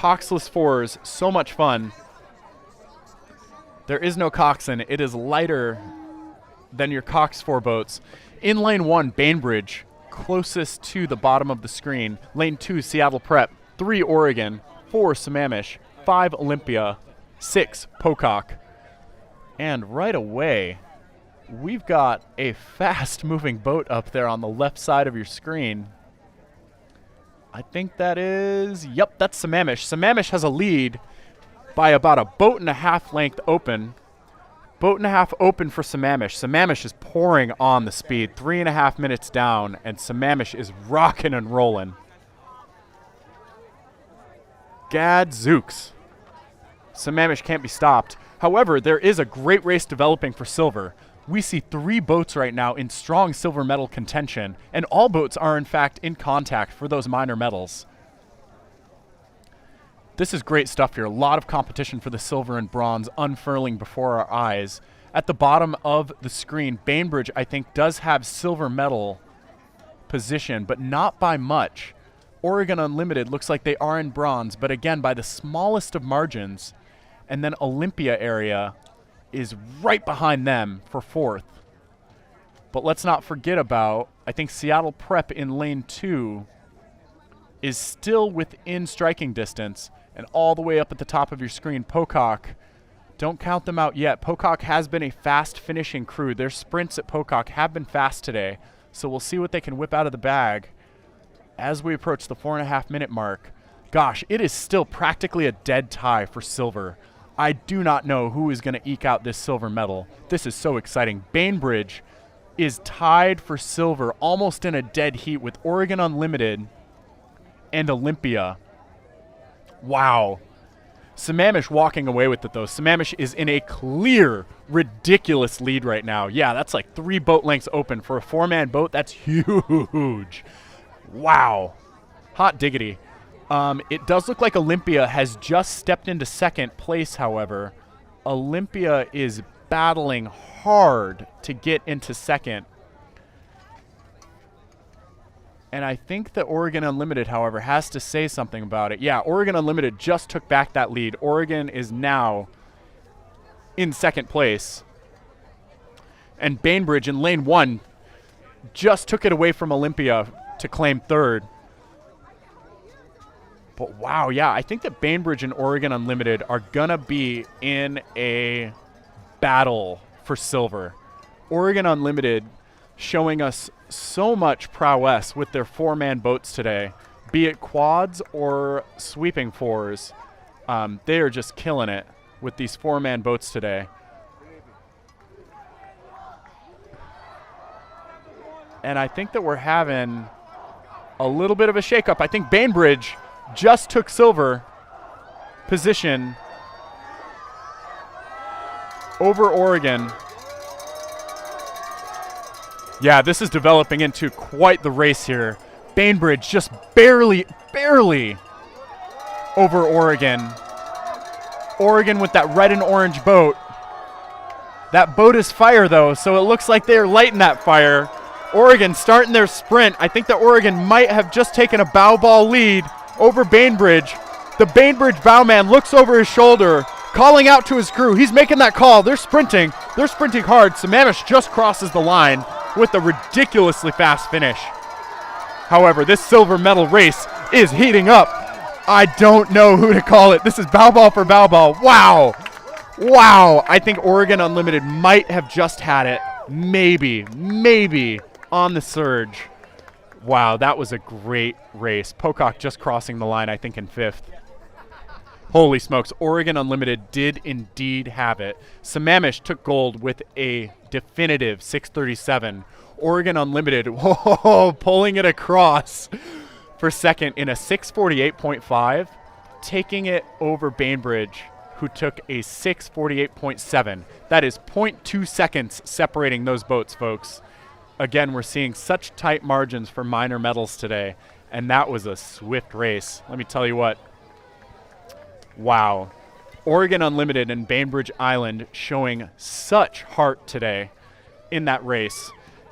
coxless fours, so much fun. There is no coxswain. It is lighter than your cox four boats. In lane 1, Bainbridge, closest to the bottom of the screen. Lane 2, Seattle Prep. 3, Oregon. 4, Sammamish. 5, Olympia. 6, Pocock. And right away, we've got a fast-moving boat up there on the left side of your screen. I think that is, yep, that's Sammamish. Sammamish has a lead by about a boat and a half length open. Boat and a half open for Sammamish. Sammamish is pouring on the speed, 3.5 minutes down, and Sammamish is rocking and rolling. Gadzooks. Sammamish can't be stopped. However, there is a great race developing for silver. We see 3 boats right now in strong silver medal contention, and all boats are in fact in contact for those minor medals. This is great stuff here. A lot of competition for the silver and bronze unfurling before our eyes. At the bottom of the screen, Bainbridge, I think, does have silver medal position, but not by much. Oregon Unlimited looks like they are in bronze, but again, by the smallest of margins. And then Olympia area is right behind them for 4th. But let's not forget about, I think Seattle Prep in lane 2 is still within striking distance. And all the way up at the top of your screen, Pocock. Don't count them out yet. Pocock has been a fast finishing crew. Their sprints at Pocock have been fast today. So we'll see what they can whip out of the bag as we approach the 4.5 minute mark. Gosh, it is still practically a dead tie for silver. I do not know who is going to eke out this silver medal. This is so exciting. Bainbridge is tied for silver almost in a dead heat with Oregon Unlimited and Olympia. Wow. Sammamish walking away with it, though. Sammamish is in a clear, ridiculous lead right now. Yeah, that's like 3 boat lengths open. For a 4-man boat, that's huge. Wow. Hot diggity. It does look like Olympia has just stepped into 2nd place, however. Olympia is battling hard to get into 2nd. And I think that Oregon Unlimited, however, has to say something about it. Yeah, Oregon Unlimited just took back that lead. Oregon is now in 2nd place. And Bainbridge in lane 1 just took it away from Olympia to claim 3rd. But wow, yeah, I think that Bainbridge and Oregon Unlimited are going to be in a battle for silver. Oregon Unlimited showing us so much prowess with their 4-man boats today, be it quads or sweeping 4s. They are just killing it with these 4-man boats today. And I think that we're having a little bit of a shakeup. I think Bainbridge just took silver position over Oregon. Yeah, this is developing into quite the race here. Bainbridge just barely over Oregon. Oregon with that red and orange boat. That boat is fire, though, so it looks like they're lighting that fire. Oregon starting their sprint. I think that Oregon might have just taken a bow ball lead over Bainbridge. The Bainbridge bowman looks over his shoulder, calling out to his crew. He's making that call. They're sprinting. They're sprinting hard. Sammamish just crosses the line with a ridiculously fast finish. However, this silver medal race is heating up. I don't know who to call it. This is bow ball for bow ball. Wow. Wow. I think Oregon Unlimited might have just had it. Maybe on the surge. Wow, that was a great race. Pocock just crossing the line, I think, in 5th. Holy smokes, Oregon Unlimited did indeed have it. Sammamish took gold with a definitive 6:37. Oregon Unlimited, whoa, pulling it across for 2nd in a 6:48.5, taking it over Bainbridge, who took a 6:48.7. That is 0.2 seconds separating those boats, folks. Again, we're seeing such tight margins for minor medals today, and that was a swift race. Let me tell you what. Wow. Oregon Unlimited and Bainbridge Island showing such heart today in that race.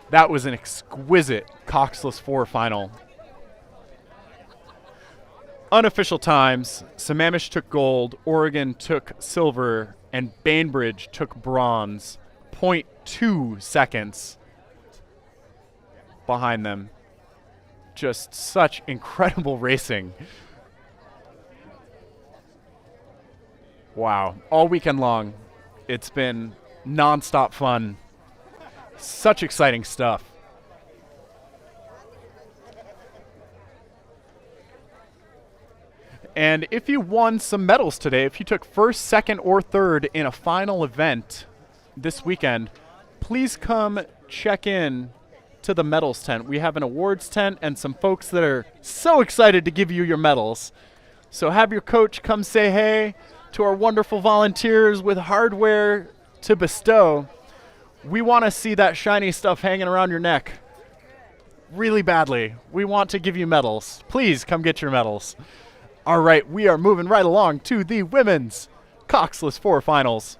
That was an exquisite Coxless 4 final. Unofficial times, Sammamish took gold, Oregon took silver, and Bainbridge took bronze. 0.2 seconds behind them. Just such incredible racing. Wow. All weekend long, it's been non-stop fun. Such exciting stuff. And if you won some medals today, if you took first, second, or third in a final event this weekend, please come check in to the medals tent. We have an awards tent and some folks that are so excited to give you your medals. So have your coach come say hey to our wonderful volunteers with hardware to bestow. We want to see that shiny stuff hanging around your neck really badly. We want to give you medals. Please come get your medals. All right, we are moving right along to the women's Coxless 4 finals.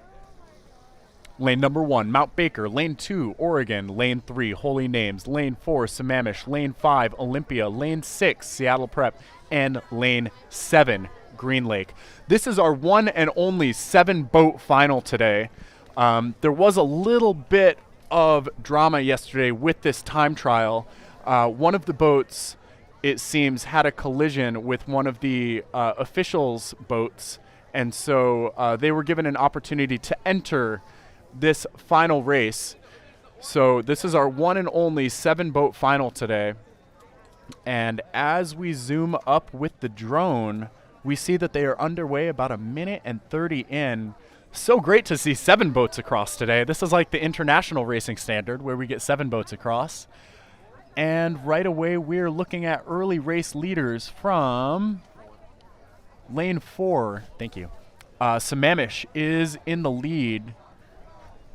Lane number 1, Mount Baker. Lane 2, Oregon. Lane 3, Holy Names. Lane 4, Sammamish. Lane 5, Olympia. Lane 6, Seattle Prep. And Lane 7, Green Lake. This is our one and only 7-boat final today. There was a little bit of drama yesterday with this time trial. One of the boats, it seems, had a collision with one of the officials' boats, and so they were given an opportunity to enter this final race. So this is our one and only 7-boat final today. And as we zoom up with the drone, we see that they are underway about 1:30 in. So great to see 7 boats across today. This is like the international racing standard where we get 7 boats across. And right away, we're looking at early race leaders from lane 4. Thank you. Sammamish is in the lead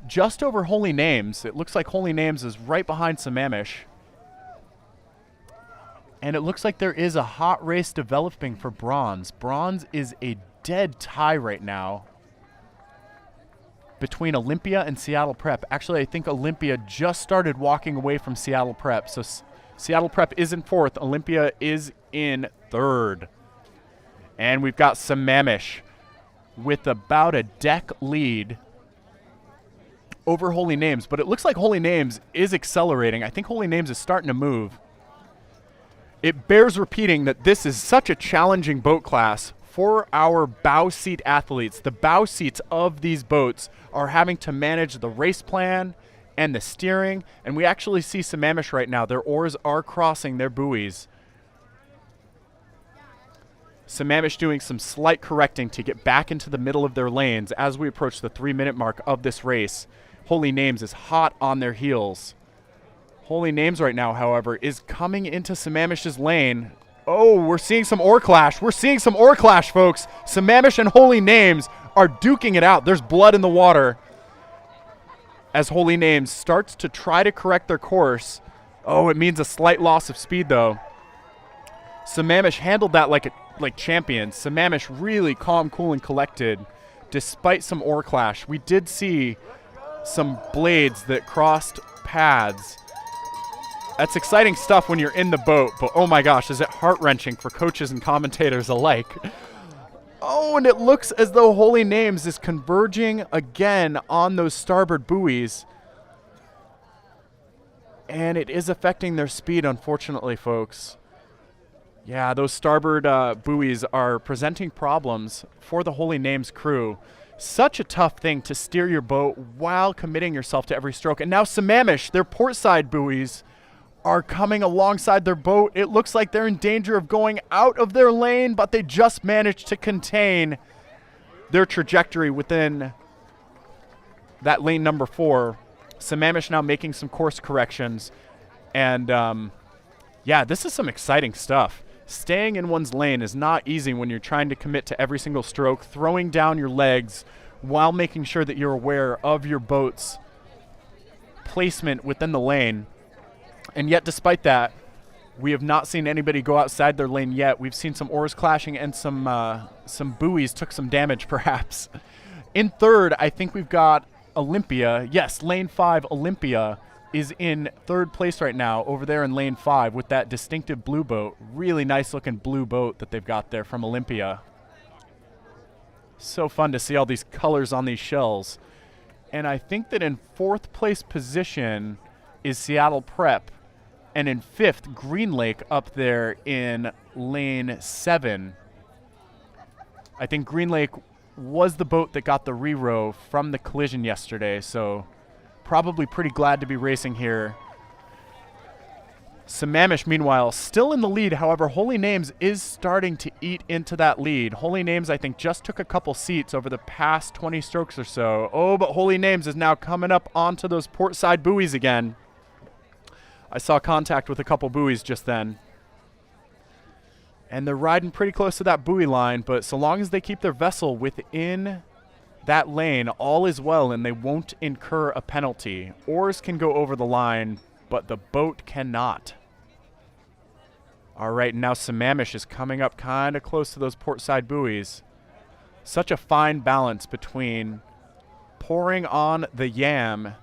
just over Holy Names. It looks like Holy Names is right behind Sammamish. And it looks like there is a hot race developing for bronze. Bronze is a dead tie right now between Olympia and Seattle Prep. Actually, I think Olympia just started walking away from Seattle Prep. So Seattle Prep is in 4th. Olympia is in 3rd. And we've got Sammamish with about a deck lead over Holy Names. But it looks like Holy Names is accelerating. I think Holy Names is starting to move. It bears repeating that this is such a challenging boat class for our bow seat athletes. The bow seats of these boats are having to manage the race plan and the steering, and we actually see Sammamish right now. Their oars are crossing their buoys. Sammamish doing some slight correcting to get back into the middle of their lanes as we approach the 3-minute mark of this race. Holy Names is hot on their heels. Holy Names right now, however, is coming into Sammamish's lane. Oh, we're seeing some oar clash. We're seeing some oar clash, folks. Sammamish and Holy Names are duking it out. There's blood in the water as Holy Names starts to try to correct their course. Oh, it means a slight loss of speed, though. Sammamish handled that like champions. Sammamish really calm, cool, and collected despite some oar clash. We did see some blades that crossed paths. That's exciting stuff when you're in the boat, but oh my gosh, is it heart-wrenching for coaches and commentators alike. Oh, and it looks as though Holy Names is converging again on those starboard buoys. And it is affecting their speed, unfortunately, folks. Yeah, those starboard buoys are presenting problems for the Holy Names crew. Such a tough thing to steer your boat while committing yourself to every stroke. And now Sammamish, their portside buoys, are coming alongside their boat. It looks like they're in danger of going out of their lane, but they just managed to contain their trajectory within that lane number 4. Sammamish now making some course corrections. And yeah, this is some exciting stuff. Staying in one's lane is not easy when you're trying to commit to every single stroke, throwing down your legs while making sure that you're aware of your boat's placement within the lane. And yet, despite that, we have not seen anybody go outside their lane yet. We've seen some oars clashing and some buoys took some damage, perhaps. In 3rd, I think we've got Olympia. Yes, lane 5, Olympia, is in third place right now over there in lane 5 with that distinctive blue boat. Really nice looking blue boat that they've got there from Olympia. So fun to see all these colors on these shells. And I think that in fourth place position is Seattle Prep. And in fifth, Green Lake up there in lane 7. I think Green Lake was the boat that got the re-row from the collision yesterday, so probably pretty glad to be racing here. Sammamish, meanwhile, still in the lead. However, Holy Names is starting to eat into that lead. Holy Names, I think, just took a couple seats over the past 20 strokes or so. Oh, but Holy Names is now coming up onto those port side buoys again. I saw contact with a couple buoys just then. And they're riding pretty close to that buoy line, but so long as they keep their vessel within that lane, all is well, and they won't incur a penalty. Oars can go over the line, but the boat cannot. All right, now Sammamish is coming up kind of close to those port side buoys. Such a fine balance between pouring on the yam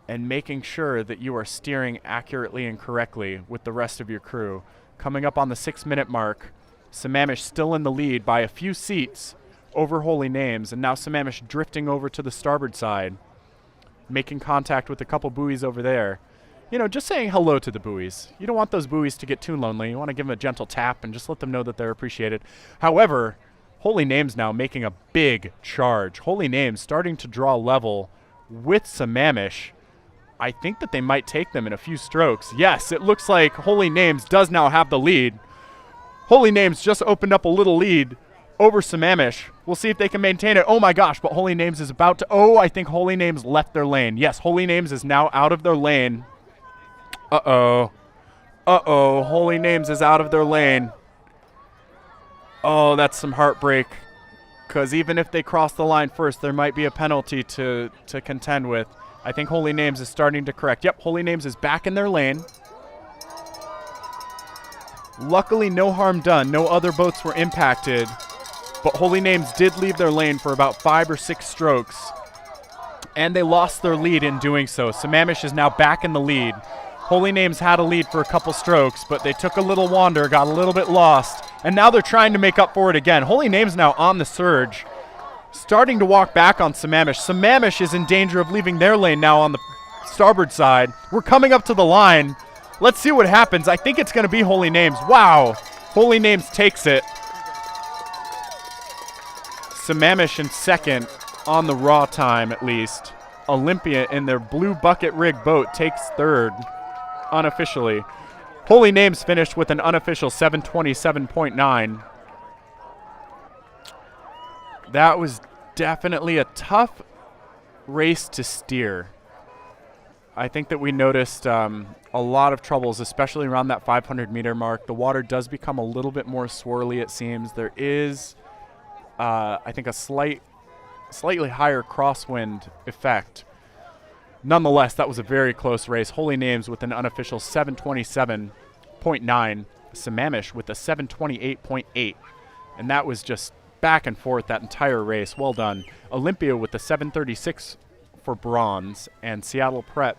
and making sure that you are steering accurately and correctly with the rest of your crew. Coming up on the 6-minute mark, Sammamish still in the lead by a few seats over Holy Names, and now Sammamish drifting over to the starboard side, making contact with a couple buoys over there. You know, just saying hello to the buoys. You don't want those buoys to get too lonely. You want to give them a gentle tap and just let them know that they're appreciated. However, Holy Names now making a big charge. Holy Names starting to draw level with Sammamish. I think that they might take them in a few strokes. Yes, it looks like Holy Names does now have the lead. Holy Names just opened up a little lead over Sammamish. We'll see if they can maintain it. Oh my gosh, but Holy Names is about to... Oh, I think Holy Names left their lane. Yes, Holy Names is now out of their lane. Uh-oh. Uh-oh, Holy Names is out of their lane. Oh, that's some heartbreak. Because even if they cross the line first, there might be a penalty to contend with. I think Holy Names is starting to correct. Yep, Holy Names is back in their lane. Luckily, no harm done. No other boats were impacted. But Holy Names did leave their lane for about 5 or 6 strokes. And they lost their lead in doing so. Sammamish is now back in the lead. Holy Names had a lead for a couple strokes, but they took a little wander, got a little bit lost, and now they're trying to make up for it again. Holy Names now on the surge, starting to walk back on Sammamish. Sammamish is in danger of leaving their lane now on the starboard side. We're coming up to the line. Let's see what happens. I think it's going to be Holy Names. Wow. Holy Names takes it. Sammamish in second on the raw time, at least. Olympia in their blue bucket rig boat takes third unofficially. Holy Names finished with an unofficial 727.9. That was definitely a tough race to steer. I think that we noticed a lot of troubles, especially around that 500-meter mark. The water does become a little bit more swirly, it seems. There is, I think, a slightly higher crosswind effect. Nonetheless, that was a very close race. Holy Names with an unofficial 727.9. Sammamish with a 728.8. And that was just back and forth that entire race. Well done. Olympia with the 736 for bronze, and Seattle Prep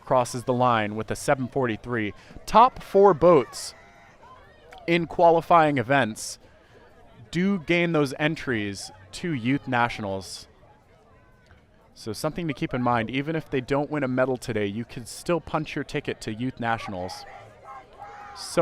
crosses the line with a 743. Top 4 boats in qualifying events do gain those entries to Youth Nationals. So something to keep in mind. Even if they don't win a medal today, you can still punch your ticket to Youth Nationals. So